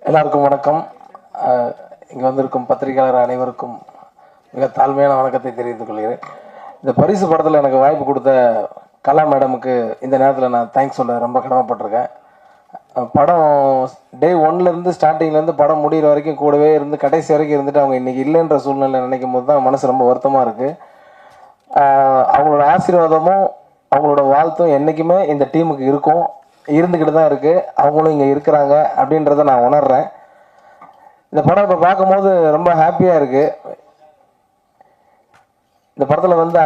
எல்லாருக்கும் வணக்கம். இங்கே வந்திருக்கும் பத்திரிகையாளர் அனைவருக்கும் மிக தாழ்மையான வணக்கத்தை தெரிவித்துக் கொள்கிறேன். இந்த பரிசு படத்தில் எனக்கு வாய்ப்பு கொடுத்த கலா மேடமுக்கு இந்த நேரத்தில் நான் தேங்க்ஸ் சொல்ல ரொம்ப கடமைப்பட்டிருக்கேன். படம் டே 1லேருந்து ஸ்டார்டிங்லேருந்து படம் முடிகிற வரைக்கும் கூடவே இருந்து கடைசி வரைக்கும் இருந்துட்டு அவங்க இன்றைக்கி இல்லைன்ற சூழ்நிலை நினைக்கும் போது தான் மனசு ரொம்ப வருத்தமாக இருக்குது. அவங்களோட ஆசீர்வாதமும் அவங்களோட வாழ்த்தும் என்றைக்குமே இந்த டீமுக்கு இருக்கும், இருந்துக்கிட்டு தான் இருக்குது. அவங்களும் இங்கே இருக்கிறாங்க அப்படின்றத நான் உணர்றேன். இந்த படம் இப்போ பார்க்கும்போது ரொம்ப ஹாப்பியாக இருக்குது. இந்த படத்தில் வந்து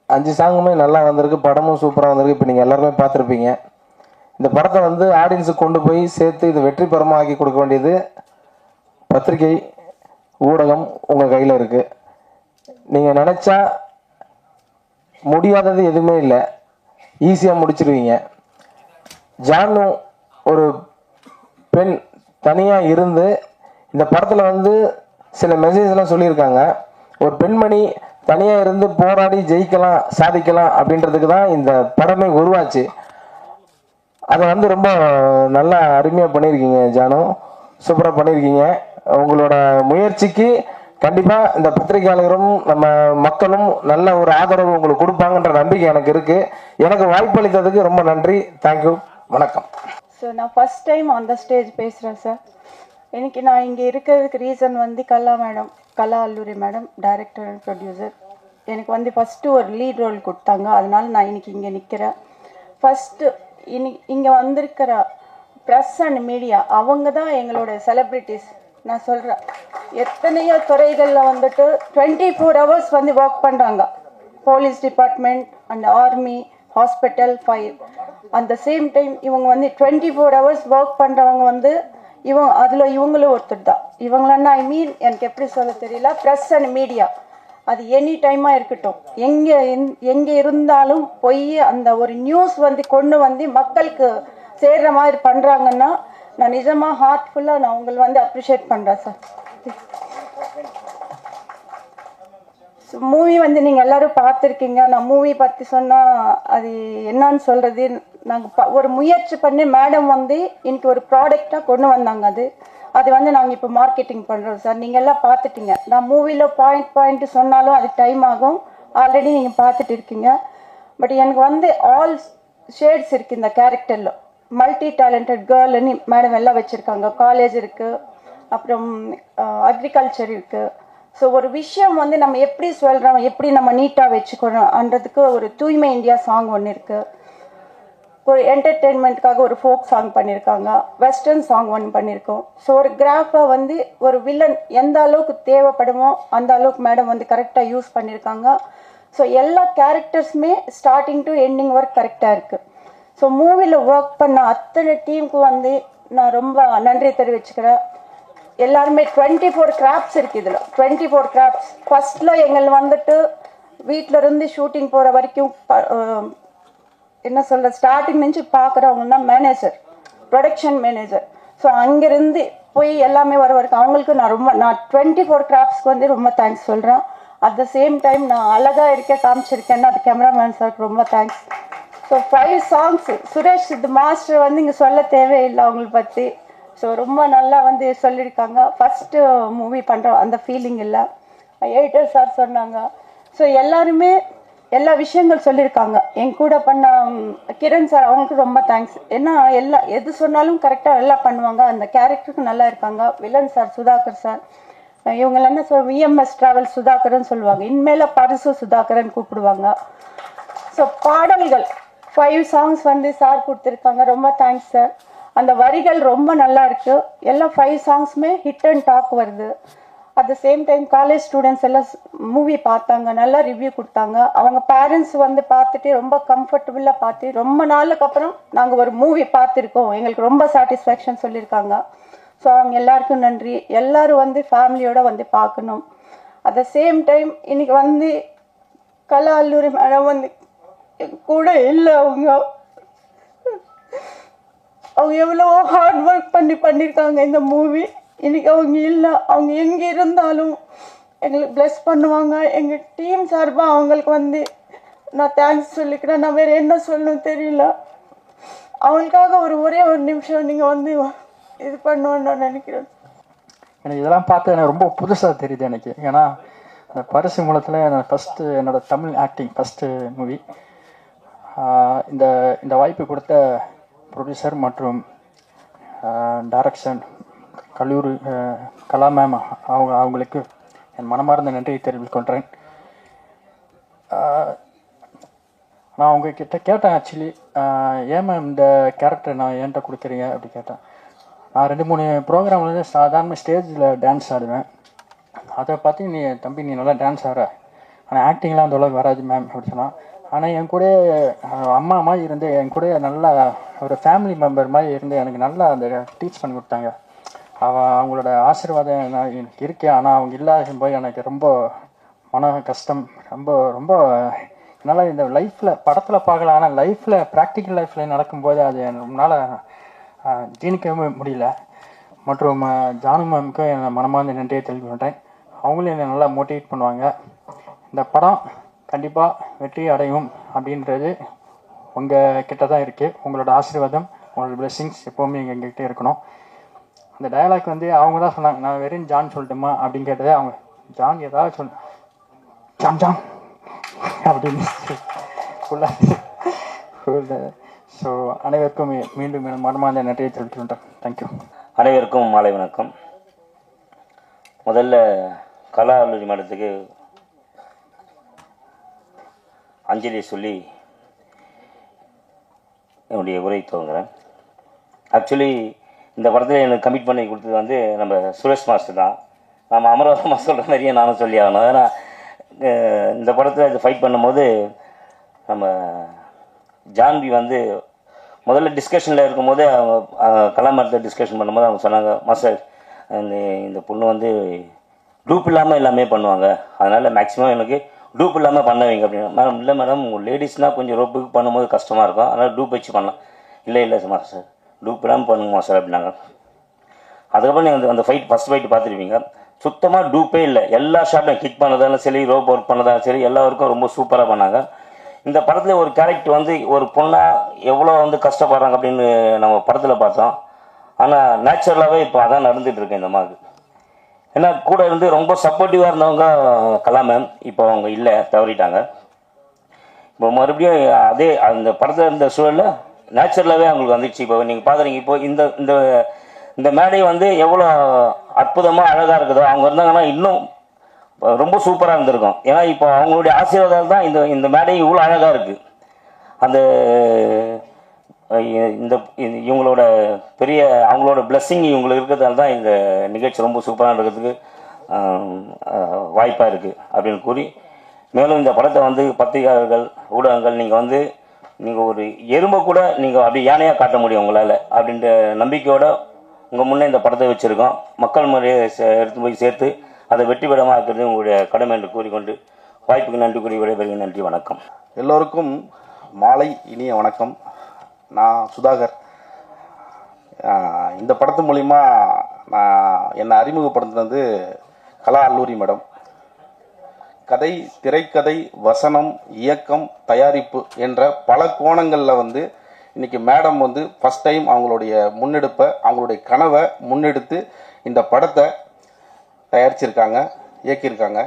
5 சாங்குமே நல்லா வந்திருக்கு, படமும் சூப்பராக வந்திருக்கு. இப்போ நீங்கள் எல்லாருமே பார்த்துருப்பீங்க. இந்த படத்தை வந்து ஆடியன்ஸுக்கு கொண்டு போய் சேர்த்து இது வெற்றி பெறமாக ஆக்கி கொடுக்க வேண்டியது பத்திரிகை ஊடகம் உங்கள் கையில் இருக்குது. நீங்கள் நினச்சா முடியாதது எதுவுமே இல்லை, ஈஸியாக முடிச்சிருவீங்க. ஜானு ஒரு பெண் தனியாக இருந்து இந்த படத்தில் வந்து சில மெசேஜ்லாம் சொல்லியிருக்காங்க. ஒரு பெண்மணி தனியாக இருந்து போராடி ஜெயிக்கலாம், சாதிக்கலாம் அப்படின்றதுக்கு தான் இந்த படமே உருவாச்சு. அதை வந்து ரொம்ப நல்லா அருமையாக பண்ணியிருக்கீங்க ஜானு, சூப்பராக பண்ணியிருக்கீங்க. உங்களோட முயற்சிக்கு கண்டிப்பாக இந்த பத்திரிகையாளரும் நம்ம மக்களும் நல்ல ஒரு ஆதரவு உங்களுக்கு கொடுப்பாங்கன்ற நம்பிக்கை எனக்கு இருக்குது. எனக்கு வாய்ப்பளித்ததுக்கு ரொம்ப நன்றி. தேங்க்யூ. வணக்கம். சார், நான் ஃபஸ்ட் டைம் அந்த ஸ்டேஜ் பேசுகிறேன் சார். எனக்கு நான் இங்கே இருக்கிறதுக்கு ரீசன் வந்து Kala Alluri madam, director and producer. எனக்கு வந்து ஃபஸ்ட்டு ஒரு லீட் ரோல் கொடுத்தாங்க, அதனால நான் இன்னைக்கு இங்கே நிற்கிறேன். ஃபஸ்ட்டு இங்கே வந்திருக்கிற ப்ரெஸ் அண்ட் மீடியா அவங்க தான் எங்களோட செலிப்ரிட்டிஸ். நான் சொல்கிறேன், எத்தனையோ துறைகளில் வந்துட்டு 24 hours வந்து ஒர்க் பண்ணுறாங்க. Police department and army, hospital, fire. அந்த சேம் டைம் இவங்க வந்து 24 hours ஒர்க் பண்ணுறவங்க வந்து இவங்களும் ஒருத்தர் தான். இவங்களன்னா எனக்கு எப்படி சொல்ல தெரியல. ப்ரெஸ் அண்ட் மீடியா அது எனி டைமாக இருக்கட்டும், எங்கே இருந்தாலும் போய் அந்த ஒரு நியூஸ் வந்து கொண்டு வந்து மக்களுக்கு சேர்ற மாதிரி பண்ணுறாங்கன்னா நான் நிஜமாக ஹார்ட்ஃபுல்லாக நான் உங்களை வந்து அப்ரிஷியேட் பண்ணுறேன் சார். மூவி வந்து நீங்கள் எல்லோரும் பார்த்துருக்கீங்க. நான் மூவி பற்றி சொன்னால் அது என்னன்னு சொல்கிறது. நாங்கள் ஒரு முயற்சி பண்ணி மேடம் வந்து இன்னைக்கு ஒரு ப்ராடக்டாக கொண்டு வந்தாங்க. அது வந்து நாங்கள் இப்போ மார்க்கெட்டிங் பண்ணுறோம் சார். நீங்கள் எல்லாம் பார்த்துட்டீங்க. நான் மூவியில் பாயிண்ட் சொன்னாலும் அது டைம் ஆகும், ஆல்ரெடி நீங்கள் பார்த்துட்டு இருக்கீங்க. பட் எனக்கு வந்து ஆல் ஷேட்ஸ் இருக்குது இந்த கேரக்டரில். மல்டி டேலண்டட் கேர்ள்னு மேடம் எல்லாம் வச்சுருக்காங்க. காலேஜ் இருக்குது, அப்புறம் அக்ரிகல்ச்சர் இருக்குது. ஸோ ஒரு விஷயம் வந்து நம்ம எப்படி சொல்கிறோம், எப்படி நம்ம நீட்டாக வச்சுக்கணும்ன்றதுக்கு ஒரு தூய்மை இந்தியா சாங் ஒன்று இருக்குது. ஒரு என்டர்டெயின்மெண்ட்டுக்காக ஒரு ஃபோக் சாங் பண்ணியிருக்காங்க, வெஸ்டர்ன் சாங் ஒன்று பண்ணியிருக்கோம். ஸோ ஒரு கிராஃபாக வந்து ஒரு வில்லன் எந்த அளவுக்கு தேவைப்படுமோ அந்த அளவுக்கு மேடம் வந்து கரெக்டாக யூஸ் பண்ணியிருக்காங்க. ஸோ எல்லா கேரக்டர்ஸுமே ஸ்டார்டிங் டு எண்டிங் ஒர்க் கரெக்டாக இருக்குது. ஸோ மூவியில் ஒர்க் பண்ண அத்தனை டீமுக்கு வந்து நான் ரொம்ப நன்றி தெரிவிச்சுக்கிறேன். எல்லாருமே 24 கிராஃப்ட்ஸ் இருக்குது இதில். 24 கிராஃப்ட்ஸ். ஃபஸ்ட்டில் எங்கள் வந்துட்டு வீட்டில் இருந்து ஷூட்டிங் போகிற வரைக்கும் என்ன சொல்கிற ஸ்டார்டிங் நினச்சி பார்க்குறவங்கன்னா மேனேஜர், ப்ரொடக்ஷன் மேனேஜர். ஸோ அங்கேருந்து போய் எல்லாமே வர வரைக்கும் அவங்களுக்கு நான் 24 கிராஃப்ட்ஸ்க்கு வந்து ரொம்ப தேங்க்ஸ் சொல்கிறேன். அட் த சேம் டைம் நான் அழகாக காமிச்சிருக்கேன்னா அது கேமராமேன் சாருக்கு ரொம்ப தேங்க்ஸ். ஸோ 5 சாங்ஸ் சுரேஷ் சித்து மாஸ்டர் வந்து இங்கே சொல்ல தேவையில்லை அவங்கள பற்றி. ஸோ ரொம்ப நல்லா வந்து சொல்லியிருக்காங்க. ஃபஸ்ட்டு மூவி பண்ணுற அந்த ஃபீலிங் இல்லை. எடிட்டர் சார் சொன்னாங்க. ஸோ எல்லாருமே எல்லா விஷயங்கள் சொல்லியிருக்காங்க. என் கூட பண்ண கிரண் சார் அவங்களுக்கு ரொம்ப தேங்க்ஸ். ஏன்னா எது சொன்னாலும் கரெக்டாக எல்லாம் பண்ணுவாங்க. அந்த கேரக்டருக்கு நல்லா இருக்காங்க. வில்லன் சார் சுதாகர் சார், இவங்க என்ன விஎம்எஸ் ட்ராவல் சுதாகர்ன்னு சொல்லுவாங்க, இனிமேல பரிசு சுதாகரன் கூப்பிடுவாங்க. ஸோ பாடல்கள் 5 சாங்ஸ் வந்து சார் கொடுத்துருக்காங்க. ரொம்ப தேங்க்ஸ் சார். அந்த வரிகள் ரொம்ப நல்லா இருக்கு. எல்லா 5 சாங்ஸுமே ஹிட் அண்ட் டாக் வருது. At the same time college students எல்லாம் மூவி பார்த்தாங்க, நல்லா ரிவ்யூ கொடுத்தாங்க. அவங்க பேரண்ட்ஸ் வந்து பார்த்துட்டு ரொம்ப கம்ஃபர்டபுளாக பார்த்து ரொம்ப நாளுக்கு அப்புறம் நாங்கள் ஒரு மூவி பார்த்துருக்கோம், எங்களுக்கு ரொம்ப சாட்டிஸ்ஃபேக்ஷன் சொல்லியிருக்காங்க. ஸோ அவங்க எல்லாருக்கும் நன்றி. எல்லோரும் வந்து ஃபேமிலியோடு வந்து பார்க்கணும். அட் த சேம் டைம் இன்னைக்கு வந்து கலா அல்லூரி மேடம் வந்து கூட இல்லை. அவங்க எவ்வளோ ஹார்ட் ஒர்க் பண்ணியிருக்காங்க இந்த மூவி. இன்றைக்கி அவங்க இல்லை. அவங்க எங்கே இருந்தாலும் எங்களுக்கு ப்ளஸ் பண்ணுவாங்க. எங்கள் டீம் சார்பாக அவங்களுக்கு வந்து நான் தேங்க்ஸ் சொல்லிக்கிறேன். நான் வேறு என்ன சொல்லணும் தெரியல. அவங்களுக்காக ஒரே ஒரு நிமிஷம் நீங்கள் வந்து இது பண்ணணும்னு நான் நினைக்கிறேன். எனக்கு இதெல்லாம் பார்த்து எனக்கு ரொம்ப புதுசாக தெரியுது எனக்கு. ஏன்னா அந்த பரிசு மூலத்தில் நான் ஃபஸ்ட்டு என்னோடய தமிழ் ஆக்டிங் ஃபஸ்ட்டு மூவி. இந்த இந்த வாய்ப்பு கொடுத்த ப்ரொடியூசர் மற்றும் டைரக்ஷன் கல்லூரி கலா மேம் அவங்களுக்கு என் மனமார்ந்த நன்றியை தெரிவித்துக் கொள்கிறேன். நான் உங்ககிட்ட கேட்டேன் ஆக்சுவலி, ஏன் மேம் இந்த கேரக்டர் நான் ஏன்ட்ட கொடுக்குறீங்க அப்படி கேட்டேன். நான் 2-3 ப்ரோக்ராம் வந்து சாதாரண ஸ்டேஜில் டான்ஸ் ஆடுவேன். அதை பார்த்து நீ தம்பி நீ நல்லா டான்ஸ் ஆடுற, ஆனால் ஆக்டிங்லாம் அந்த அளவுக்கு வராது மேம் அப்படி சொன்னான். ஆனால் என் கூட அம்மா மாதிரி இருந்து என் கூட நல்லா ஒரு ஃபேமிலி மெம்பர் மாதிரி இருந்து எனக்கு நல்லா அந்த டீச் பண்ணி கொடுத்தாங்க. அவங்களோட ஆசீர்வாதம் நான் எனக்கு இருக்கேன். ஆனால் அவங்க இல்லாத போய் எனக்கு ரொம்ப மன கஷ்டம். ரொம்ப ரொம்ப என்னால் இந்த லைஃப்பில் படத்தில் பார்க்கலாம், ஆனால் லைஃப்பில் ப்ராக்டிக்கல் லைஃப்பில் நடக்கும்போது அது என்னால் ஜீனிக்கவே முடியல. மற்றும் ஜானு மேமுக்கு என் மனமார்ந்த நன்றியை தெரிவிக்கின்றேன். அவங்களும் என்னை நல்லா மோட்டிவேட் பண்ணுவாங்க. இந்த படம் கண்டிப்பாக வெற்றி அடையும் அப்படின்றது உங்கள் கிட்ட தான் இருக்குது. உங்களோட ஆசீர்வாதம், உங்களோட பிளெஸ்ஸிங்ஸ் எப்போவுமே எங்ககிட்ட இருக்கணும். அந்த டயலாக் வந்து அவங்க தான் சொன்னாங்க. நான் வெறும் ஜான் சொல்லட்டுமா அப்படின்னு கேட்டது. அவங்க ஜான் ஏதாவது ஜான் ஜான் அப்படின்னு ஸோ அனைவருக்கும் மீண்டும் மனமார்ந்த நன்றியை தெரிவிக்கின்றேன். தேங்க்யூ. அனைவருக்கும் மாலை வணக்கம். முதல்ல கலா அல்லூரி மேடத்துக்கு அஞ்சலி சொல்லி என்னுடைய உரை துவங்குறேன். ஆக்சுவலி இந்த படத்தில் எனக்கு கமிட் பண்ணி கொடுத்தது வந்து நம்ம சுரேஷ் மாஸ்டர் தான். நம்ம அமரவரமாக சொல்கிற மாதிரியே நானும் சொல்லி ஆகணும். ஏன்னா இந்த படத்தில் இது ஃபைட் பண்ணும்போது நம்ம ஜான்வி வந்து முதல்ல டிஸ்கஷனில் இருக்கும்போது அவங்க கலாமரத்தில் டிஸ்கஷன் பண்ணும்போது அவங்க சொன்னாங்க, மாஸ்டர் இந்த பொண்ணு வந்து டூப் இல்லாமல் எல்லாமே பண்ணுவாங்க, அதனால் மேக்ஸிமம் எனக்கு டூப் இல்லாமல் பண்ண வைங்க அப்படின்னா. மேடம் இல்லை மேடம், உங்கள் லேடிஸ்னால் கொஞ்சம் ரோப்புக்கு பண்ணும்போது கஷ்டமாக இருக்கும், அதனால் டூப் வச்சு பண்ணலாம். இல்லை மாஸ்டர் டூப் இல்லாமல் பண்ணுங்க மாஸ்டர் அப்படின்னாங்க. அதுக்கப்புறம் நீங்கள் அந்த ஃபைட் ஃபஸ்ட் ஃபைட்டு பார்த்துருப்பீங்க, சுத்தமாக டூப்பே இல்லை. எல்லா ஷாட்டும் கிக் பண்ணதாலும் சரி, ரோப் ஒர்க் பண்ணதாலும் சரி, எல்லா ஒர்க்கும் ரொம்ப சூப்பராக பண்ணாங்க. இந்த படத்தில் ஒரு கேரக்டர் வந்து ஒரு பொண்ணாக எவ்வளோ வந்து கஷ்டப்படுறாங்க அப்படின்னு நம்ம படத்தில் பார்த்தோம். ஆனால் நேச்சுரலாகவே இப்போ அதான் நடந்துகிட்ருக்கு இந்த மாதிரி. ஏன்னா கூட இருந்து ரொம்ப சப்போர்ட்டிவாக இருந்தவங்க கலா மேம் இப்போ அவங்க இல்லை, தவறிட்டாங்க. இப்போ மறுபடியும் அதே அந்த படத்தில் இருந்த சூழலில் நேச்சுரலாகவே அவங்களுக்கு வந்துடுச்சு. இப்போ நீங்கள் பார்க்குறீங்க, இப்போ இந்த இந்த இந்த மேடை வந்து எவ்வளோ அற்புதமாக அழகாக இருக்குதோ, அவங்க இருந்தாங்கன்னா இன்னும் ரொம்ப சூப்பராக இருந்திருக்கும். ஏன்னா இப்போ அவங்களுடைய ஆசீர்வாதம் தான் இந்த இந்த மேடை இவ்வளோ அழகாக இருக்குது. அந்த இந்த இவங்களோட பெரிய அவங்களோட பிளெஸ்ஸிங் இவங்களுக்கு இருக்கிறதால தான் இந்த நிகழ்ச்சி ரொம்ப சூப்பராக இருக்கிறதுக்கு வாய்ப்பாக இருக்குது அப்படின்னு கூறி, மேலும் இந்த படத்தை வந்து பத்திரிகையாளர்கள், ஊடகங்கள் நீங்கள் ஒரு எறும்பை கூட நீங்கள் அப்படி யானையாக காட்ட முடியும் உங்களால் அப்படின்ற நம்பிக்கையோடு உங்கள் முன்னே இந்த படத்தை வச்சுருக்கோம். மக்கள் முறையை எடுத்து போய் சேர்த்து அதை வெற்றி பெறமாக இருக்கிறது உங்களுடைய கடமை என்று கூறிக்கொண்டு வாய்ப்புக்கு நன்றி கூறி விடைபெறுகிறேன். நன்றி, வணக்கம். எல்லோருக்கும் மாலை இனிய வணக்கம். நான் சுதாகர். இந்த படத்து மூலிமா நான் என்னை அறிமுகப்படுத்தினது கலா அல்லூரி மேடம். கதை, திரைக்கதை, வசனம், இயக்கம், தயாரிப்பு என்ற பல கோணங்களில் வந்து இன்றைக்கி மேடம் வந்து ஃபஸ்ட் டைம் அவங்களுடைய முன்னெடுப்பை, அவங்களுடைய கனவை முன்னெடுத்து இந்த படத்தை தயாரிச்சிருக்காங்க, இயக்கியிருக்காங்க.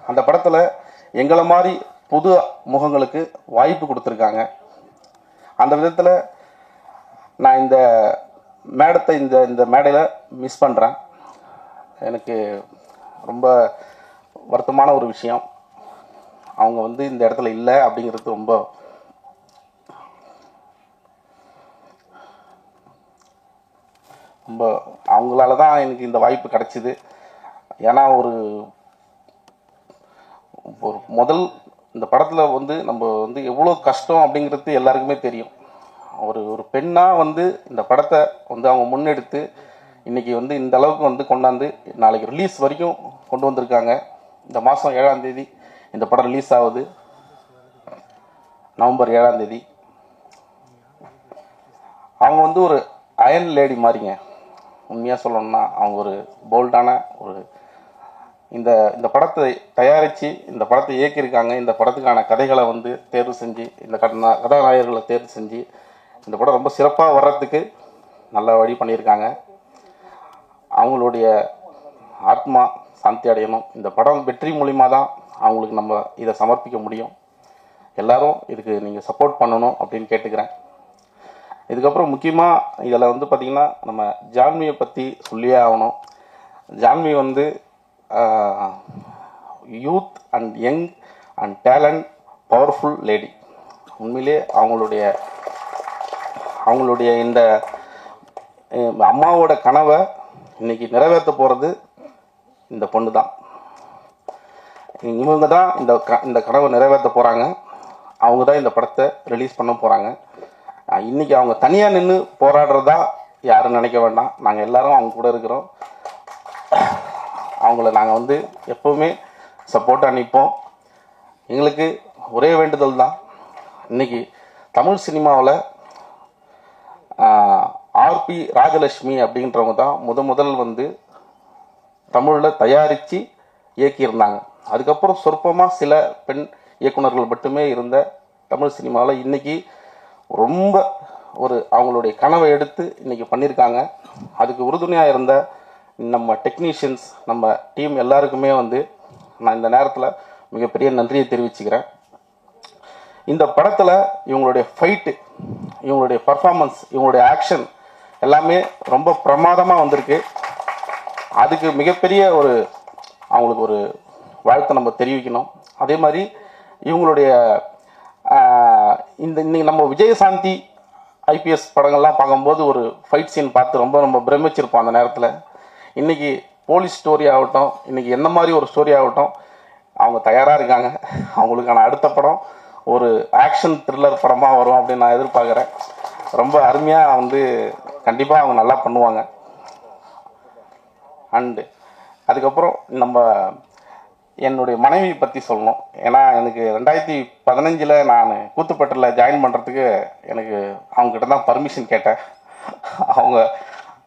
அந்த படத்தில் எங்களை மாதிரி புது முகங்களுக்கு வாய்ப்பு கொடுத்துருக்காங்க. அந்த விதத்தில் நான் இந்த மேடத்தை இந்த மேடையில் மிஸ் பண்ணுறேன். எனக்கு ரொம்ப வருத்தமான ஒரு விஷயம். அவங்க வந்து இந்த இடத்துல இல்லை அப்படிங்கிறது ரொம்ப ரொம்ப அவங்களால தான் எனக்கு இந்த வாய்ப்பு கிடைச்சிது. ஏன்னா ஒரு முதல் இந்த படத்தில் வந்து நம்ம வந்து எவ்வளோ கஷ்டம் அப்படிங்கிறது எல்லாருக்குமே தெரியும். ஒரு பெண்ணாக வந்து இந்த படத்தை வந்து அவங்க முன்னெடுத்து இன்றைக்கி வந்து இந்த அளவுக்கு வந்து கொண்டாந்து நாளைக்கு ரிலீஸ் வரைக்கும் கொண்டு வந்திருக்காங்க. இந்த மாதம் 7ஆம் தேதி இந்த படம் ரிலீஸ் ஆகுது, நவம்பர் 7ஆம் தேதி. அவங்க வந்து ஒரு அயன் லேடி மாதிரிங்க. உண்மையாக சொல்லணும்னா அவங்க ஒரு போல்டான ஒரு இந்த படத்தை தயாரித்து இந்த படத்தை இயக்கியிருக்காங்க. இந்த படத்துக்கான கதைகளை வந்து தேர்வு செஞ்சு, இந்த கதாநாயகர்களை தேர்வு செஞ்சு இந்த படம் ரொம்ப சிறப்பாக வர்றதுக்கு நல்ல வழி பண்ணியிருக்காங்க. அவங்களுடைய ஆத்மா சாந்தி அடையணும். இந்த படம் வெற்றி மூலிமா தான் அவங்களுக்கு நம்ம இதை சமர்ப்பிக்க முடியும். எல்லாரும் இதுக்கு நீங்கள் சப்போர்ட் பண்ணணும் அப்படின்னு கேட்டுக்கிறேன். இதுக்கப்புறம் முக்கியமாக இதில் வந்து பார்த்திங்கன்னா நம்ம ஜான்வியை பற்றி சொல்லியே ஆகணும். ஜான்வி வந்து youth and young and talent powerful lady. உண்மையிலே அவங்களுடைய இந்த அம்மாவோட கனவை இன்னைக்கு நிறைவேற்ற போகிறது இந்த பொண்ணு தான். இவங்க தான் இந்த கனவை நிறைவேற்ற போகிறாங்க. அவங்க தான் இந்த படத்தை ரிலீஸ் பண்ண போகிறாங்க. இன்றைக்கி அவங்க தனியாக நின்று போராடுறதா யாரும் நினைக்க வேண்டாம். நாங்கள் எல்லாரும் அவங்க கூட இருக்கிறோம். அவங்கள நாங்கள் வந்து எப்போவுமே சப்போர்ட்டாக நிற்போம். எங்களுக்கு ஒரே வேண்டுதல் தான், இன்றைக்கி தமிழ் சினிமாவில் ஆர்பி ராஜலட்சுமி அப்படின்றவங்க தான் முதல் வந்து தமிழில் தயாரித்து இயக்கியிருந்தாங்க. அதுக்கப்புறம் சொற்பமாக சில பெண் இயக்குனர்கள் மட்டுமே இருந்த தமிழ் சினிமாவில் இன்றைக்கி ரொம்ப அவங்களுடைய கனவை எடுத்து இன்றைக்கி பண்ணியிருக்காங்க. அதுக்கு உறுதுணையாக இருந்த நம்ம டெக்னீஷியன்ஸ், நம்ம டீம் எல்லாருக்குமே வந்து நான் இந்த நேரத்தில் மிகப்பெரிய நன்றியை தெரிவிச்சுக்கிறேன். இந்த படத்தில் இவங்களுடைய ஃபைட்டு, இவங்களுடைய பர்ஃபார்மன்ஸ், இவங்களுடைய ஆக்ஷன் எல்லாமே ரொம்ப பிரமாதமாக வந்திருக்கு. அதுக்கு மிகப்பெரிய அவங்களுக்கு ஒரு வாழ்த்தை நம்ம தெரிவிக்கணும். அதே மாதிரி இவங்களுடைய இன்னைக்கு நம்ம விஜயசாந்தி ஐபிஎஸ் படங்கள்லாம் பார்க்கும்போது ஒரு ஃபைட் சீன் பார்த்து ரொம்ப ரொம்ப பிரமிச்சிருப்போம் அந்த நேரத்தில். இன்றைக்கி போலீஸ் ஸ்டோரி ஆகட்டும், இன்றைக்கி என்ன மாதிரி ஒரு ஸ்டோரி ஆகட்டும், அவங்க தயாராக இருக்காங்க. அவங்களுக்கான அடுத்த படம் ஒரு ஆக்ஷன் த்ரில்லர் படமாக வரும் அப்படின்னு நான் எதிர்பார்க்குறேன். ரொம்ப அருமையாக வந்து கண்டிப்பாக அவங்க நல்லா பண்ணுவாங்க. அண்டு அதுக்கப்புறம் நம்ம என்னுடைய மனைவி பற்றி சொல்லணும். ஏன்னா எனக்கு 2015 நான் கூத்துப்பட்டில் ஜாயின் பண்ணுறதுக்கு எனக்கு அவங்ககிட்ட தான் பர்மிஷன் கேட்டேன். அவங்க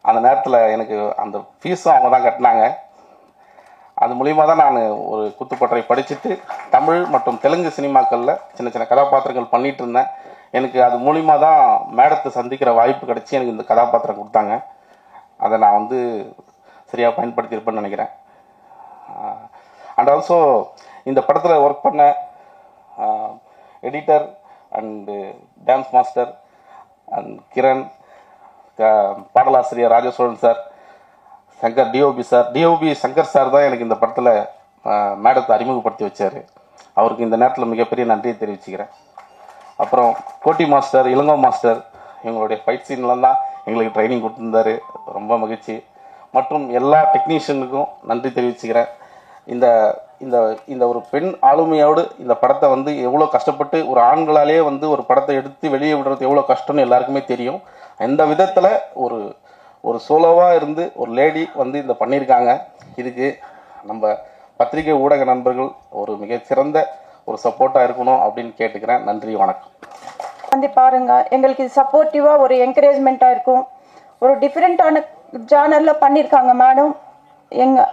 அந்த நேரத்தில் எனக்கு அந்த ஃபீஸும் அவங்க தான் கட்டினாங்க. அது மூலிமா தான் நான் ஒரு கூத்துப்பட்டறை படிச்சுட்டு தமிழ் மற்றும் தெலுங்கு சினிமாக்களில் சின்ன சின்ன கதாபாத்திரங்கள் பண்ணிகிட்டு இருந்தேன். எனக்கு அது மூலிமா தான் மேடத்தை சந்திக்கிற வாய்ப்பு கிடச்சி எனக்கு இந்த கதாபாத்திரம் கொடுத்தாங்க. அதை நான் வந்து சரியாக பயன்படுத்தியிருப்பேன்னு நினைக்கிறேன். அண்ட் ஆல்சோ இந்த படத்தில் ஒர்க் பண்ண editor and dance master and Kiran, பாடலாசிரியர் Rajasozhan sir, Shankar DOP Shankar sir தான் எனக்கு இந்த படத்தில் மேடத்தை அறிமுகப்படுத்தி வச்சார். அவருக்கு இந்த நேரத்தில் மிகப்பெரிய நன்றியை தெரிவிச்சுக்கிறேன். அப்புறம் கோட்டி மாஸ்டர், இளங்கோ மாஸ்டர், இவங்களுடைய ஃபைட் சீன்லாம் தான் எங்களுக்கு ட்ரைனிங் கொடுத்துருந்தாரு. ரொம்ப மகிழ்ச்சி. மற்றும் எல்லா டெக்னீஷியனுக்கும் நன்றி தெரிவிச்சுக்கிறேன். இந்த இந்த இந்த ஒரு பெண் ஆளுமையோடு இந்த படத்தை வந்து எவ்வளோ கஷ்டப்பட்டு ஒரு ஆண்களாலே வந்து ஒரு படத்தை எடுத்து வெளியே விடுறது எவ்வளோ கஷ்டம்னு எல்லாருக்குமே தெரியும். இந்த விதத்தில் ஒரு சோலோவாக இருந்து ஒரு லேடி வந்து இந்த பண்ணியிருக்காங்க. இதுக்கு நம்ம பத்திரிகை ஊடக நண்பர்கள் ஒரு மிகச்சிறந்த ஒரு சப்போர்ட்டாக இருக்கணும் அப்படின்னு கேட்டுக்கிறேன். நன்றி, வணக்கம். வந்து பாருங்க, எங்களுக்கு இது சப்போர்ட்டிவாக ஒரு என்கரேஜ்மெண்ட்டாக இருக்கும். ஒரு டிஃப்ரெண்ட்டான ஜானரில் பண்ணியிருக்காங்க மேடம்.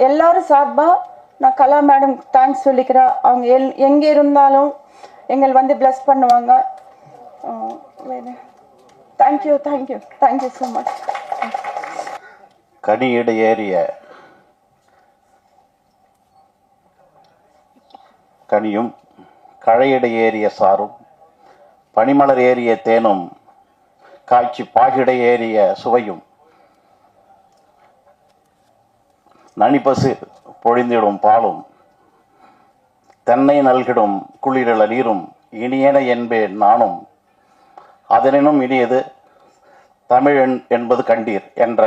எல்லாரும் சார்பாக நான் கலா மேடம் தேங்க்ஸ் சொல்லிக்கிறேன். அவங்க எங்கே இருந்தாலும் எங்கள் வந்து பிளஸ் பண்ணுவாங்க. Thank you so much. கனியிட ஏறிய கனியும், கழையிட ஏறிய சாரும், பனிமலர் ஏறிய தேனும், காய்ச்சி பாகிட ஏறிய சுவையும், நனிப்பசு பொழிந்திடும் பாலும், தென்னை நல்கிடும் குளிரள நீரும், இனியன என்பேன் நானும், அதனினும் இனியது தமிழ் என்பது கண்டீர் என்ற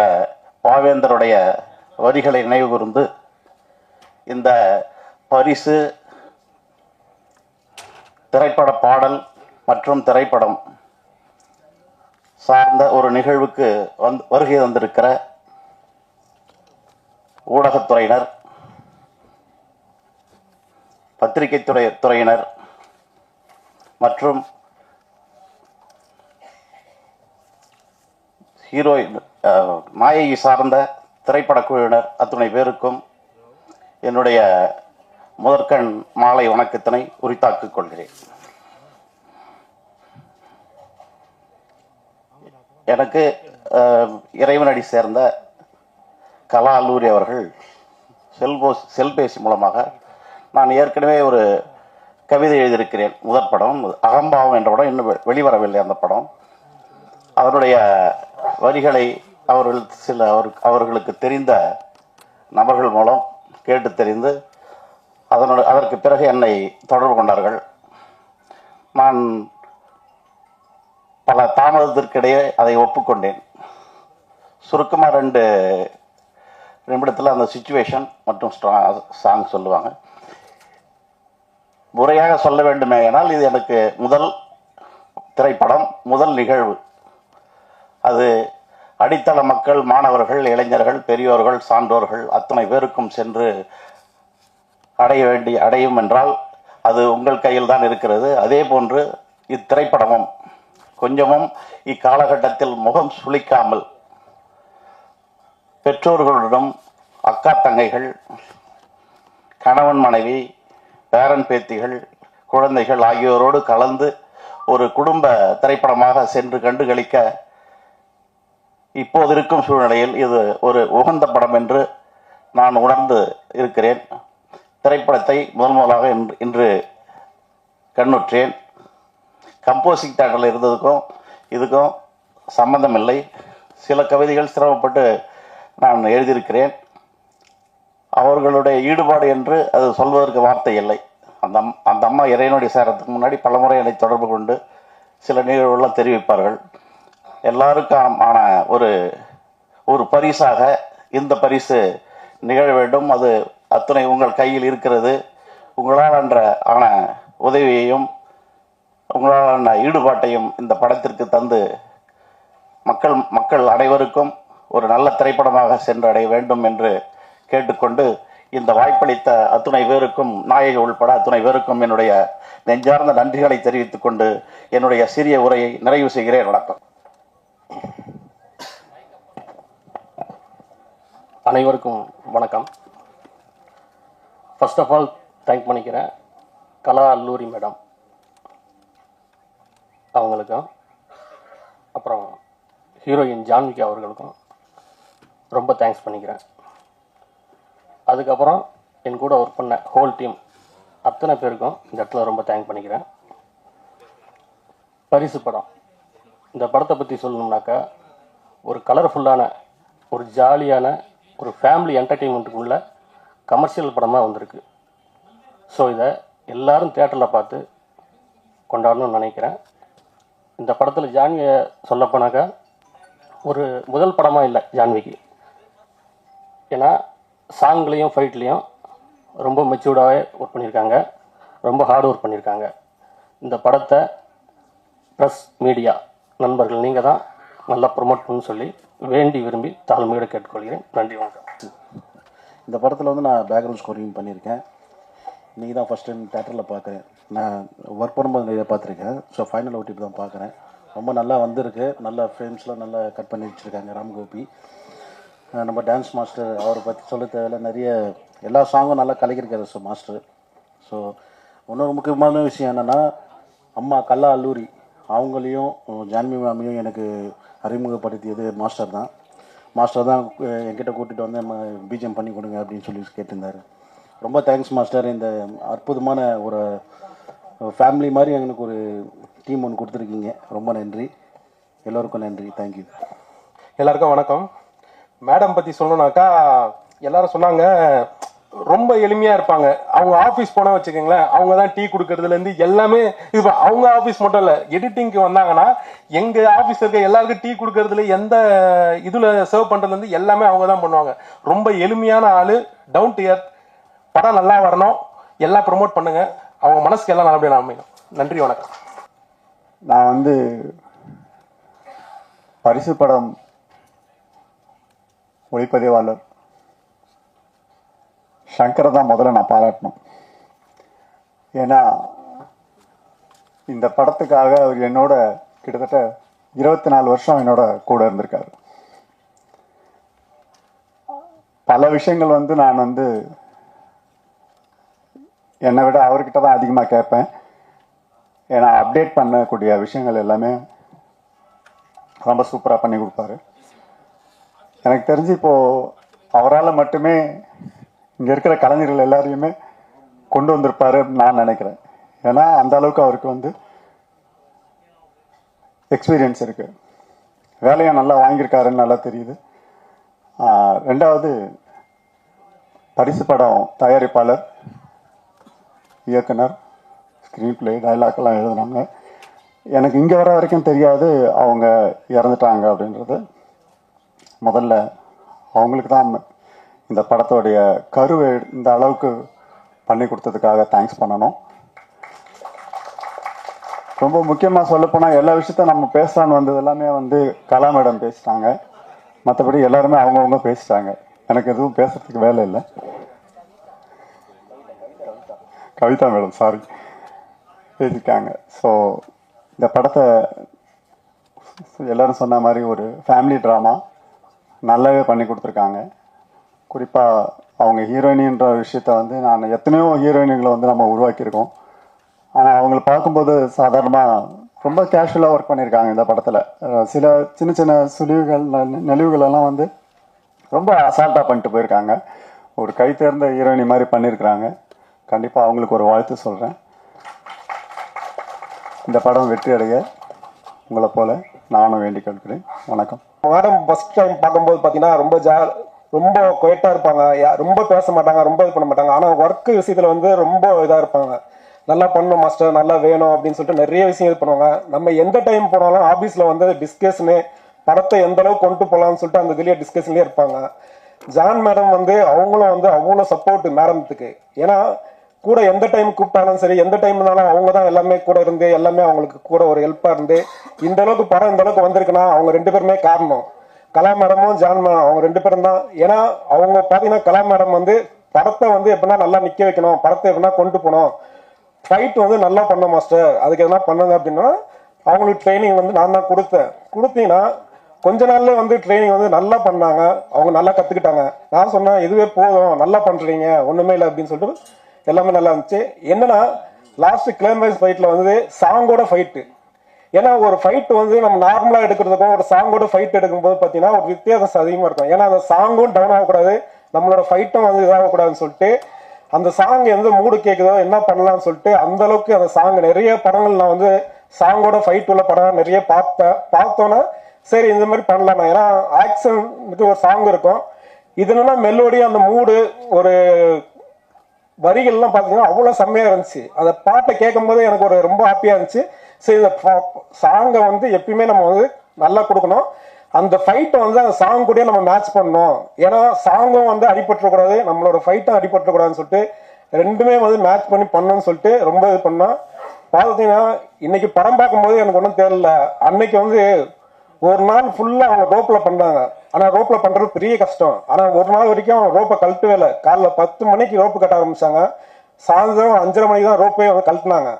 பாவேந்தருடைய வரிகளை நினைவு கூர்ந்து இந்த பரிசு திரைப்பட பாடல் மற்றும் திரைப்படம் சார்ந்த ஒரு நிகழ்வுக்கு வருகை தந்திருக்கிற ஊடகத்துறையினர், பத்திரிகை துறையினர் மற்றும் ஹீரோயின் நாயகி சார்ந்த திரைப்பட குழுவினர் அத்துணை பேருக்கும் என்னுடைய முதற்கண் மாலை வணக்கத்தினை உரித்தாக்கிக் கொள்கிறேன். எனக்கு இறைவனடி சேர்ந்த கலா அல்லூரி அவர்கள் செல்பேசி மூலமாக நான் ஏற்கனவே ஒரு கவிதை எழுதியிருக்கிறேன். முதற் படம் அகம்பாவம் என்ற படம் இன்னும் வெளிவரவில்லை. அந்த படம் அவருடைய வரிகளை அவர்களுக்கு தெரிந்த நபர்கள் மூலம் கேட்டு தெரிந்து அதற்கு பிறகு என்னை தொடர்பு கொண்டார்கள். நான் பல தாமதத்திற்கிடையே அதை ஒப்புக்கொண்டேன். சுருக்கமாக 2 நிமிடத்தில் அந்த சிச்சுவேஷன் மற்றும் சாங் சொல்லுவாங்க. முறையாக சொல்ல வேண்டுமே ஆனால் இது எனக்கு முதல் திரைப்படம், முதல் நிகழ்வு. அது அடித்தள மக்கள், மாணவர்கள், இளைஞர்கள், பெரியோர்கள், சான்றோர்கள் அத்தனை பேருக்கும் சென்று அடையும் என்றால் அது உங்கள் கையில் தான் இருக்கிறது. அதே போன்று இத்திரைப்படமும் கொஞ்சமும் இக்காலகட்டத்தில் முகம் சுளிக்காமல் பெற்றோர்களுடன், அக்கா தங்கைகள், கணவன் மனைவி, பேரன் பேத்திகள், குழந்தைகள் ஆகியோரோடு கலந்து ஒரு குடும்ப திரைப்படமாக சென்று கண்டுகளிக்க இப்போது இருக்கும் சூழ்நிலையில் இது ஒரு உகந்த படம் என்று நான் உணர்ந்து இருக்கிறேன். திரைப்படத்தை முதலாக இன்று கண்ணுற்றேன். கம்போசிங் தேட்டரில் இருந்ததுக்கும் இதுக்கும் சம்பந்தம் இல்லை. சில கவிதைகள் சிரமப்பட்டு நான் எழுதியிருக்கிறேன். அவர்களுடைய ஈடுபாடு என்று அது சொல்வதற்கு வார்த்தை இல்லை. அந்த அம்மா இறைவனுடைய சேரத்துக்கு முன்னாடி பலமுறை என்னை தொடர்பு கொண்டு சில நிகழ்வுகள்லாம் தெரிவிப்பார்கள். எல்லாருக்கும் ஆன ஒரு பரிசாக இந்த பரிசு நிகழ வேண்டும். அது அத்தனை உங்கள் கையில் இருக்கிறது. உங்களால் ஆன உதவியையும் உங்களால் ஈடுபாட்டையும் இந்த படத்திற்கு தந்து மக்கள் அனைவருக்கும் ஒரு நல்ல திரைப்படமாக சென்றடைய வேண்டும் என்று கேட்டுக்கொண்டு இந்த வாய்ப்பளித்த அத்துணை பேருக்கும், நாயகி உள்பட அத்துணை பேருக்கும் என்னுடைய நெஞ்சார்ந்த நன்றிகளை தெரிவித்துக் கொண்டு என்னுடைய சிறிய உரையை நிறைவு செய்கிறேன். வணக்கம். அனைவருக்கும் வணக்கம். ஃபர்ஸ்ட் ஆஃப் ஆல் தேங்க் பண்ணிக்கிறேன் கலா அல்லூரி மேடம் அவங்களுக்கும், அப்புறம் ஹீரோயின் ஜான்விகா அவர்களுக்கும் ரொம்ப தேங்க்ஸ் பண்ணிக்கிறேன். அதுக்கப்புறம் என் கூட ஒர்க் பண்ண ஹோல் டீம் அத்தனை பேருக்கும் இந்த இடத்துல ரொம்ப தேங்க் பண்ணிக்கிறேன். பரிசு படம், இந்த படத்தை பற்றி சொல்லணும்னாக்கா ஒரு கலர்ஃபுல்லான, ஒரு ஜாலியான, ஒரு ஃபேமிலி என்டர்டெயின்மெண்ட்டுக்குள்ள கமர்ஷியல் படமாக வந்திருக்கு. ஸோ இதை எல்லாரும் தியேட்டரில் பார்த்து கொண்டாடணும்னு நினைக்கிறேன். இந்த படத்தில் ஜான்வியை சொல்லப்போனாக்கா ஒரு முதல் படமாக இல்லை ஜான்விக்கு. ஏன்னா சாங்லேயும் ஃபைட்லேயும் ரொம்ப மெச்சூர்டாகவே ஒர்க் பண்ணியிருக்காங்க, ரொம்ப ஹார்ட் ஒர்க் பண்ணியிருக்காங்க. இந்த படத்தை ப்ரெஸ் மீடியா நண்பர்கள் நீங்கள் தான் நல்லா ப்ரொமோட் பண்ணு சொல்லி வேண்டி விரும்பி தாழ்மையோடு கேட்டுக்கொள்கிறேன். நன்றி, வணக்கம். இந்த படத்தில் வந்து நான் பேக்ரவுண்ட் ஸ்கோரிங் பண்ணியிருக்கேன். இன்றைக்கி தான் ஃபஸ்ட் டைம் தேட்டரில் பார்க்குறேன். நான் ஒர்க் பண்ணும்போது நிறைய பார்த்துருக்கேன். ஸோ ஃபைனல் ஓட்டிட்டு தான் பார்க்குறேன். ரொம்ப நல்லா வந்திருக்கு. நல்ல ஃப்ரேம்ஸ்லாம் நல்லா கட் பண்ணி வச்சுருக்காங்க ராம்கோபி. நம்ம டான்ஸ் மாஸ்டர் அவரை பற்றி சொல்ல தேவையில்ல. நிறைய எல்லா சாங்கும் நல்லா கலக்கியிருக்காரு மாஸ்டர். ஸோ இன்னொரு முக்கியமான விஷயம் என்னென்னா, அம்மா கலா அல்லூரி அவங்களையும் ஜான்வி மேமையும் எனக்கு அறிமுகப்படுத்தியது மாஸ்டர் தான். மாஸ்டர் தான் என்கிட்ட கூட்டிகிட்டு வந்து நம்ம பிஜிஎம் பண்ணி கொடுங்க அப்படின்னு சொல்லி கேட்டிருந்தார். ரொம்ப தேங்க்ஸ் மாஸ்டர். இந்த அற்புதமான ஒரு ஃபேமிலி மாதிரி எங்களுக்கு ஒரு டீம் ஒன்று கொடுத்துருக்கீங்க. ரொம்ப நன்றி. எல்லோருக்கும் நன்றி. தேங்க்யூ. எல்லாருக்கும் வணக்கம். மேடம் பற்றி சொல்லணுன்னாக்கா எல்லாரும் சொன்னாங்க ரொம்ப எளிமையாக இருப்பாங்க. அவங்க ஆஃபீஸ் போனால் வச்சுக்கோங்களேன், அவங்க தான் டீ கொடுக்கறதுலேருந்து எல்லாமே இது. அவங்க ஆஃபீஸ் மட்டும் இல்லை, எடிட்டிங்க்கு வந்தாங்கன்னா எங்கள் ஆஃபீஸ் இருக்க எல்லாருக்கும் டீ கொடுக்கறதுல எந்த இதில் சர்வ் பண்ணுறதுலேருந்து எல்லாமே அவங்க தான் பண்ணுவாங்க. ரொம்ப எளிமையான ஆள், டவுன் டு எர்த். படம் நல்லா வரணும், எல்லாம் ப்ரொமோட் பண்ணுங்க, அவங்க மனசுக்கு எல்லாம் நல்லபடியாக அமையும். நன்றி, வணக்கம். நான் வந்து பரிசு படம் ஒளிப்பதிவாளர் சங்கரை தான் முதல்ல நான் பாராட்டணும். ஏன்னா இந்த படத்துக்காக அவர் என்னோட கிட்டத்தட்ட 24 வருஷம் என்னோட கூட இருந்திருக்காரு. பல விஷயங்கள் வந்து நான் வந்து என்னை விட அவர்கிட்ட தான் அதிகமாக கேட்பேன். ஏன்னா அப்டேட் பண்ணக்கூடிய விஷயங்கள் எல்லாமே ரொம்ப சூப்பராக பண்ணி கொடுப்பாரு. எனக்கு தெரிஞ்சு இப்போது அவரால் மட்டுமே இங்கே இருக்கிற கலைஞர்கள் எல்லாரையுமே கொண்டு வந்திருப்பாரு நான் நினைக்கிறேன். ஏன்னா அந்த அளவுக்கு அவருக்கு வந்து எக்ஸ்பீரியன்ஸ் இருக்கு, வேலையை நல்லா வாங்கியிருக்காருன்னு நல்லா தெரியுது. ரெண்டாவது, பரிசு படம் தயாரிப்பாளர், இயக்குனர், ஸ்க்ரீன் பிளே, டைலாக்லாம் எழுதுனாங்க. எனக்கு இங்கே வர வரைக்கும் தெரியாது அவங்க இறந்துட்டாங்க அப்படின்றது. முதல்ல அவங்களுக்கு தான் இந்த படத்தோடைய கருவை இந்த அளவுக்கு பண்ணி கொடுத்ததுக்காக தேங்க்ஸ் பண்ணணும். ரொம்ப முக்கியமாக சொல்லப்போனால் எல்லா விஷயத்தையும் நம்ம பேசலான்னு வந்தது எல்லாமே வந்து கலா மேடம் பேசிட்டாங்க. மற்றபடி எல்லாருமே அவங்கவுங்க பேசிட்டாங்க. எனக்கு எதுவும் பேசுறதுக்கு வேலை இல்லை. கவிதா மேடம் சாரி பேசிட்டாங்க. ஸோ இந்த படத்தை எல்லோரும் சொன்ன மாதிரி ஒரு ஃபேமிலி ட்ராமா நல்லாவே பண்ணி கொடுத்துருக்காங்க. குறிப்பாக அவங்க ஹீரோயினின்ற விஷயத்த வந்து நான் எத்தனையோ ஹீரோயின்களை வந்து நம்ம உருவாக்கியிருக்கோம். ஆனால் அவங்கள பார்க்கும்போது சாதாரணமாக ரொம்ப கேஷுவலாக ஒர்க் பண்ணியிருக்காங்க. இந்த படத்தில் சில சின்ன சின்ன சுழிவுகள் நெளிவுகளெல்லாம் வந்து ரொம்ப அசால்ட்டாக பண்ணிட்டு போயிருக்காங்க. ஒரு கை தேர்ந்த ஹீரோயினி மாதிரி பண்ணியிருக்கிறாங்க. கண்டிப்பாக அவங்களுக்கு ஒரு வாழ்த்து சொல்கிறேன். இந்த படம் வெற்றி அடைய உங்களை போல நானும் வேண்டிக் கொள்கிறேன். வணக்கம். மேடம் ஃபர்ஸ்ட் டைம் பார்க்கும்போது பார்த்தீங்கன்னா ரொம்ப குவைட்டாக இருப்பாங்க, ரொம்ப பேச மாட்டாங்க, ரொம்ப இது பண்ண மாட்டாங்க. ஆனால் ஒர்க்கு விஷயத்தில் வந்து ரொம்ப இதாக இருப்பாங்க. நல்லா பண்ணணும் மாஸ்டர், நல்லா வேணும் அப்படின்னு சொல்லிட்டு நிறைய விஷயம் இது பண்ணுவாங்க. நம்ம எந்த டைம் போனாலும் ஆஃபீஸில் வந்து டிஸ்கஷனு, படத்தை எந்த அளவுக்கு கொண்டு போகலாம்னு சொல்லிட்டு அந்த இதுலேயே டிஸ்கஷன்லேயே இருப்பாங்க. ஜான் மேடம் வந்து அவங்களும் வந்து அவ்வளோ சப்போர்ட் மேடத்துக்கு. ஏன்னா கூட எந்த டைம் கூப்பிட்டாலும் சரி, எந்த டைம்னாலும் அவங்க தான் எல்லாமே கூட இருந்து எல்லாமே அவங்களுக்கு கூட ஒரு ஹெல்ப்பாக இருந்து இந்த அளவுக்கு படம் இந்த அளவுக்கு வந்திருக்குன்னா அவங்க 2 பேருமே காரணம். கலா மேடமும் ஜான் மேடம் அவங்க 2 பேரும் தான். ஏன்னா அவங்க பார்த்தீங்கன்னா கலா மேடம் வந்து படத்தை வந்து எப்படின்னா நல்லா நிற்க வைக்கணும், படத்தை எப்படின்னா கொண்டு போகணும், ஃபைட் வந்து நல்லா பண்ணோம் மாஸ்டர், அதுக்கு எதனா பண்ணுங்க அப்படின்னா அவங்களுக்கு ட்ரைனிங் வந்து நான் தான் கொடுத்தீங்கன்னா கொஞ்ச நாள்ல வந்து ட்ரைனிங் வந்து நல்லா பண்ணாங்க. அவங்க நல்லா கற்றுக்கிட்டாங்க. நான் சொன்னேன் இதுவே போதும், நல்லா பண்ணுறீங்க, ஒன்றுமே இல்லை அப்படின்னு சொல்லிட்டு எல்லாமே நல்லா இருந்துச்சு. என்னன்னா லாஸ்ட் கிளைமேக்ஸ் ஃபைட்டில் வந்து சாங்கோட ஃபைட்டு. ஏன்னா ஒரு ஃபைட்டு வந்து நம்ம நார்மலாக எடுக்கிறதுக்கும் ஒரு சாங்கோட ஃபைட் எடுக்கும்போது பார்த்தீங்கன்னா ஒரு வித்தியாசம் அதிகமாக இருக்கும். ஏன்னா அந்த சாங்கும் டவுன் ஆகக்கூடாது, நம்மளோட ஃபைட்டும் வந்து இதாகக்கூடாதுன்னு சொல்லிட்டு அந்த சாங் எந்த மூடு கேட்குதோ என்ன பண்ணலாம்னு சொல்லிட்டு அந்த அளவுக்கு அந்த சாங் நிறைய படங்கள் நான் வந்து சாங்கோட ஃபைட் உள்ள படம் நிறைய பார்த்தோன்னா சரி இந்த மாதிரி பண்ணலாம். ஏன்னா ஆக்ஷனுக்கு ஒரு சாங் இருக்கும், இது என்னன்னா மெலோடி, அந்த மூடு, ஒரு வரிகள்லாம் பார்த்தீங்கன்னா அவ்வளோ செம்மையாக இருந்துச்சு. அந்த பாட்டை கேட்கும் போது எனக்கு ஒரு ரொம்ப ஹாப்பியாக இருந்துச்சு. சரி இந்த சாங்கை வந்து எப்பயுமே நம்ம வந்து நல்லா கொடுக்கணும், அந்த ஃபைட்டை வந்து அந்த சாங் கூட நம்ம மேட்ச் பண்ணணும். ஏன்னா சாங்கும் வந்து அடிபட்டுறக்கூடாது, நம்மளோட ஃபைட்டும் அடிபட்டுறக்கூடாதுன்னு சொல்லிட்டு ரெண்டுமே வந்து மேட்ச் பண்ணி பண்ணணும்னு சொல்லிட்டு ரொம்ப இது பண்ணோம். பார்த்தீங்கன்னா இன்னைக்கு படம் பார்க்கும்போது எனக்கு ஒன்றும் தெரியல. அன்னைக்கு வந்து ஒரு நாள் ஃபுல்லாக அவங்க ரோப்பில் பண்ணாங்க. ஆனால் ரோப்பில் பண்ணுறது பெரிய கஷ்டம். ஆனால் ஒரு நாள் வரைக்கும் ரோப்பை கழட்டவே இல்லை. காலைல 10 மணிக்கு ரோப்பு கட்ட ஆரம்பிச்சாங்க, சாயந்தரம் 5:30 மணிக்கு தான் ரோப்பே வந்து கழட்டினாங்க.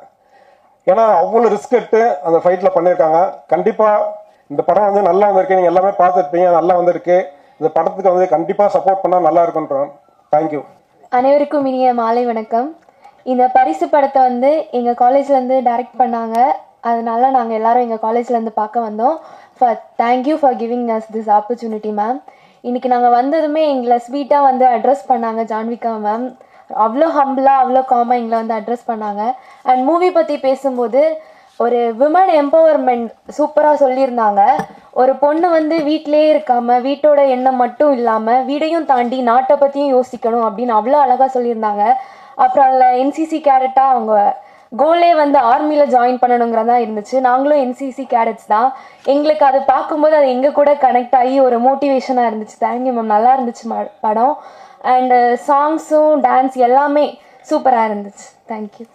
ஏன்னா அவ்வளோ ரிஸ்க் எடுத்து அந்த ஃபைட்டில் பண்ணியிருக்காங்க. கண்டிப்பாக இந்த படம் வந்து நல்லா வந்திருக்கு, நீங்கள் எல்லாமே பார்த்துருப்பீங்க, நல்லா வந்திருக்கு. இந்த படத்துக்கு வந்து கண்டிப்பாக சப்போர்ட் பண்ணால் நல்லா இருக்குன்றோம். தேங்க்யூ. அனைவருக்கும் இனிய மாலை வணக்கம். இந்த பரிசு படத்தை வந்து எங்கள் காலேஜ்லேருந்து டைரக்ட் பண்ணாங்க. அதனால நாங்கள் எல்லாரும் எங்கள் காலேஜ்லேருந்து பார்க்க வந்தோம். Thank you for giving us this opportunity ma'am. இன்றைக்கி நாங்கள் வந்ததுமே எங்களை ஸ்வீட்டாக வந்து அட்ரஸ் பண்ணாங்க ஜான்விகா மேம். அவ்வளோ ஹம்பிளாக அவ்வளோ காமாக எங்களை வந்து அட்ரஸ் பண்ணாங்க. அண்ட் மூவி பற்றி பேசும்போது ஒரு விமன் எம்பவர்மெண்ட் சூப்பராக சொல்லியிருந்தாங்க. ஒரு பொண்ணு வந்து வீட்டிலே இருக்காமல் வீட்டோட எண்ணம் மட்டும் இல்லாமல் வீடையும் தாண்டி நாட்டை பற்றியும் யோசிக்கணும் அப்படின்னு அவ்வளோ அழகாக சொல்லியிருந்தாங்க. அப்புறம் அதில் என்சிசி கேடட்டாக அவங்க கோலே வந்து ஆர்மியில் ஜாயின் பண்ணணுங்கிறதா இருந்துச்சு. நாங்களும் என்சிசி கேடட்ஸ் தான். எங்களுக்கு அது பார்க்கும்போது அது எங்கள் கூட கனெக்ட் ஆகி ஒரு மோட்டிவேஷனாக இருந்துச்சு. தேங்க்யூ மேம், நல்லா இருந்துச்சு படம். அண்டு சாங்ஸும் டான்ஸ் எல்லாமே சூப்பராக இருந்துச்சு. தேங்க்யூ.